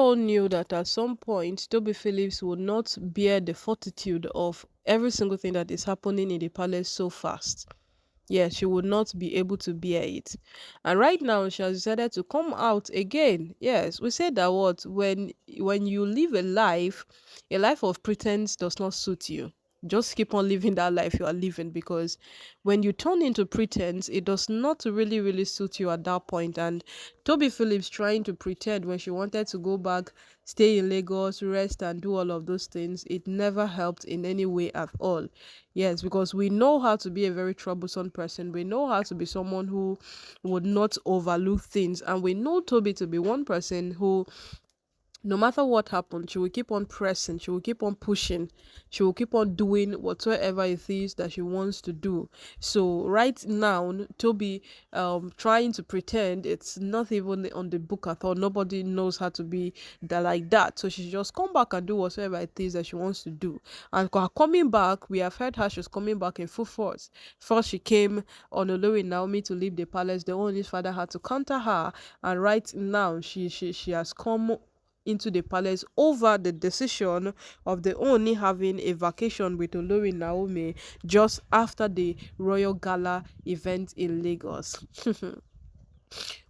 all knew that at some point, Toby Phillips would not bear the fortitude of every single thing that is happening in the palace so fast. Yeah, she would not be able to bear it. And right now, she has decided to come out again. Yes, we said that what when you live a life of pretense does not suit you. Just keep on living that life you are living, because when you turn into pretense, it does not really suit you at that point. And Toby Phillips trying to pretend when she wanted to go back, stay in Lagos, rest and do all of those things, it never helped in any way at all. Yes, because we know how to be a very troublesome person. We know how to be someone who would not overlook things. And we know Toby to be one person who, no matter what happened, she will keep on pressing, she will keep on pushing, she will keep on doing whatsoever it is that she wants to do. So right now, Toby trying to pretend, it's not even on the book at all. Nobody knows how to be that like that. So she just come back and do whatsoever it is that she wants to do. And her coming back, we have heard her, she's coming back in full force. First she came on Olori Naomi to leave the palace. The only father had to counter her, and right now she has come into the palace over the decision of the ooni having a vacation with Olori Naomi just after the royal gala event in Lagos.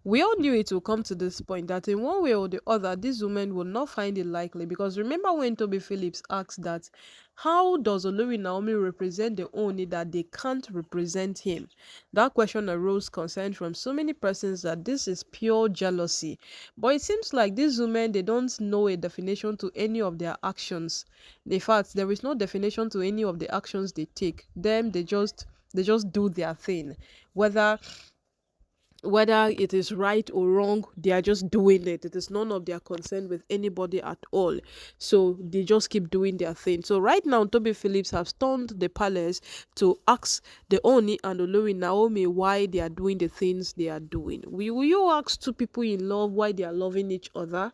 We all knew it would come to this point, that in one way or the other, this woman would not find it likely. Because remember when Toby Phillips asked that, how does Olori Naomi represent the Oni that they can't represent him? That question arose concern from so many persons that this is pure jealousy. But it seems like these women, they don't know a definition to any of their actions. In fact, there is no definition to any of the actions they take. They just do their thing. Whether it is right or wrong, they are just doing it. It is none of their concern with anybody at all. So they just keep doing their thing. So right now, Toby Phillips has stormed the palace to ask the Oni and Olori Naomi why they are doing the things they are doing. Will you ask two people in love why they are loving each other?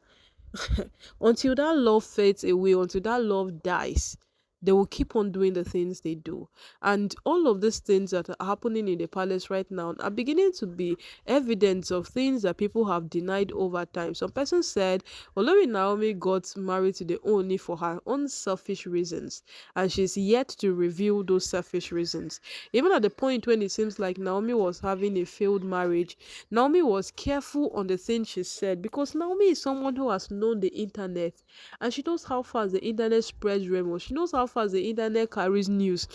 Until that love fades away, until that love dies, they will keep on doing the things they do. And all of these things that are happening in the palace right now are beginning to be evidence of things that people have denied over time. Some person said Olori Naomi got married to the Oni for her own selfish reasons, and she's yet to reveal those selfish reasons. Even at the point when it seems like Naomi was having a failed marriage, Naomi was careful on the things she said, because Naomi is someone who has known the internet, and she knows how fast the internet spreads rumors. She knows how fast the internet carries news.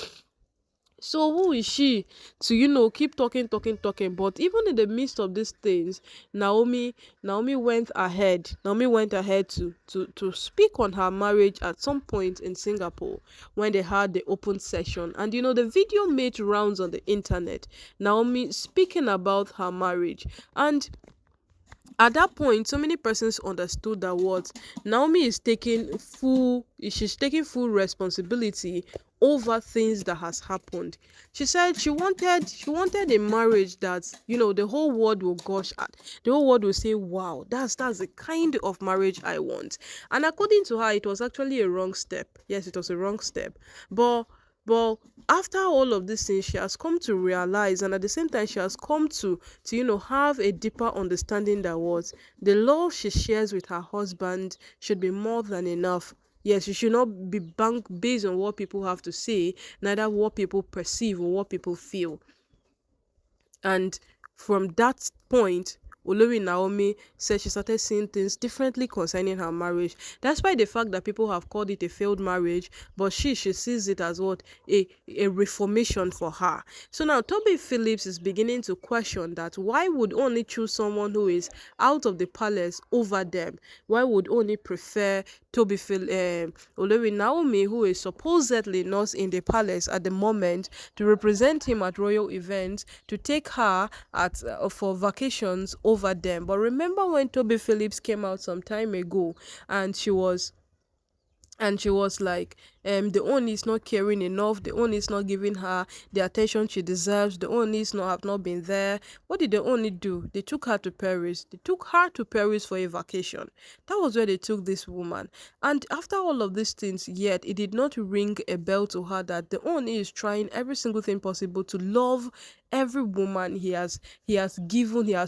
So who is she to, keep talking? But even in the midst of these things, Naomi went ahead. Naomi went ahead to speak on her marriage at some point in Singapore when they had the open session. And the video made rounds on the internet. Naomi speaking about her marriage. And at that point, so many persons understood that what Naomi is she's taking full responsibility over things that has happened. She said she wanted a marriage that the whole world will gush at. The whole world will say, wow, that's the kind of marriage I want. And according to her, it was actually a wrong step. Yes, it was a wrong step. But after all of these things, she has come to realize, and at the same time, she has come to have a deeper understanding that what the love she shares with her husband should be more than enough. Yes, you should not be banked based on what people have to say, neither what people perceive or what people feel. And from that point, Olori Naomi said she started seeing things differently concerning her marriage. That's why the fact that people have called it a failed marriage, but she sees it as what a reformation for her. So now Toby Phillips is beginning to question that why would only choose someone who is out of the palace over them? Why would only prefer Olori Naomi, who is supposedly not in the palace at the moment, to represent him at royal events, to take her for vacations over them? But remember when Toby Phillips came out some time ago, and she was like, the Ooni is not caring enough, the Ooni is not giving her the attention she deserves, the Ooni is not have not been there. What did the Ooni do? They took her to Paris. They took her to Paris for a vacation. That was where they took this woman. And after all of these things, yet it did not ring a bell to her that the Ooni is trying every single thing possible to love every woman he has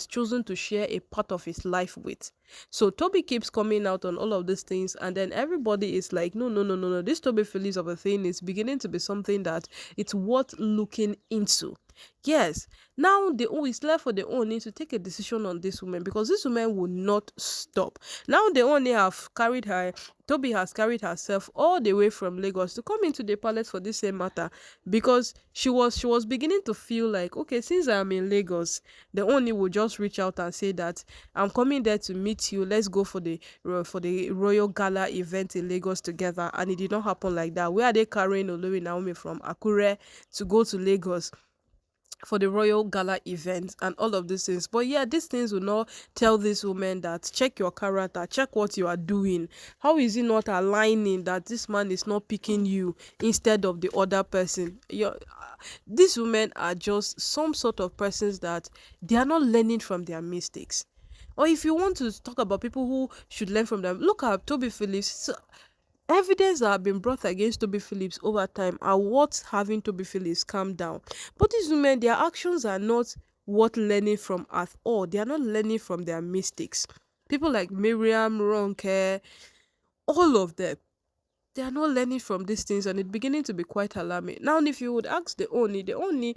chosen to share a part of his life with. So Toby keeps coming out on all of these things, and then everybody is like, no, no, no, no, no. This Toby Phillips of a thing is beginning to be something that it's worth looking into. Yes, now the it's left for the Oni to take a decision on this woman, because this woman will not stop. Now the Oni have carried her, Toby has carried herself all the way from Lagos to come into the palace for this same matter, because she was beginning to feel like, okay, since I am in Lagos, the Oni will just reach out and say that I'm coming there to meet you. Let's go for the royal gala event in Lagos together. And it did not happen like that. Where are they carrying Olori Naomi from Akure to go to Lagos for the royal gala event and all of these things? But yeah, these things will not tell this woman that check your character, check what you are doing. How is it not aligning that this man is not picking you instead of the other person? These women are just some sort of persons that they are not learning from their mistakes. Or if you want to talk about people who should learn from them, look at Toby Phillips. So, evidence that have been brought against Toby Phillips over time are what's having Toby Phillips calm down. But these women, their actions are not worth learning from at all. They are not learning from their mistakes. People like Miriam, Ronke, all of them, they are not learning from these things, and it's beginning to be quite alarming. Now, if you would ask the Oni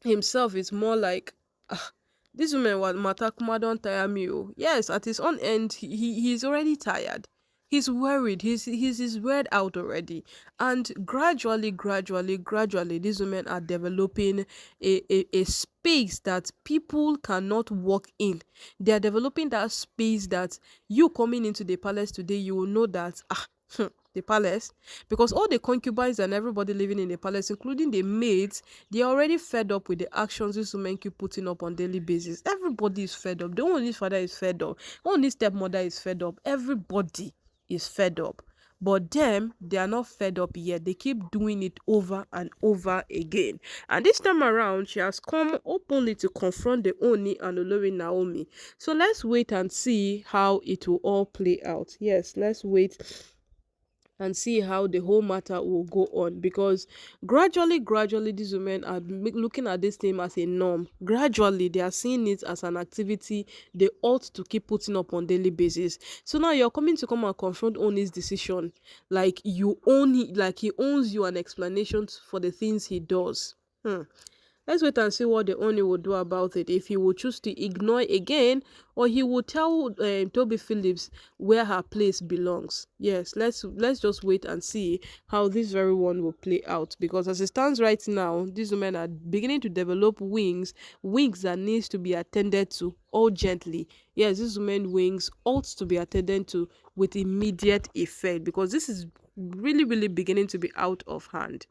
himself is more like, ah, this woman was Matakuma don't tire me. Oh. Yes, at his own end, he's already tired. He's worried. He's weird out already. And gradually, these women are developing a space that people cannot walk in. They are developing that space that you coming into the palace today, you will know that, the palace, because all the concubines and everybody living in the palace, including the maids, they are already fed up with the actions these women keep putting up on daily basis. Everybody is fed up. The only father is fed up. Only stepmother is fed up. Everybody is fed up. But them, they are not fed up yet. They keep doing it over and over again. And this time around, she has come openly to confront the Oni and Olori Naomi. So let's wait and see how it will all play out. Yes, let's wait and see how the whole matter will go on, because gradually these women are looking at this thing as a norm. Gradually they are seeing it as an activity they ought to keep putting up on daily basis. So now you're coming to come and confront Oni's decision like you own it, like he owns you an explanation for the things he does. Let's wait and see what the Oni will do about it. If he will choose to ignore again, or he will tell Toby Phillips where her place belongs. Yes, let's just wait and see how this very one will play out. Because as it stands right now, these women are beginning to develop wings that needs to be attended to urgently. Yes, these women wings ought to be attended to with immediate effect, because this is really beginning to be out of hand.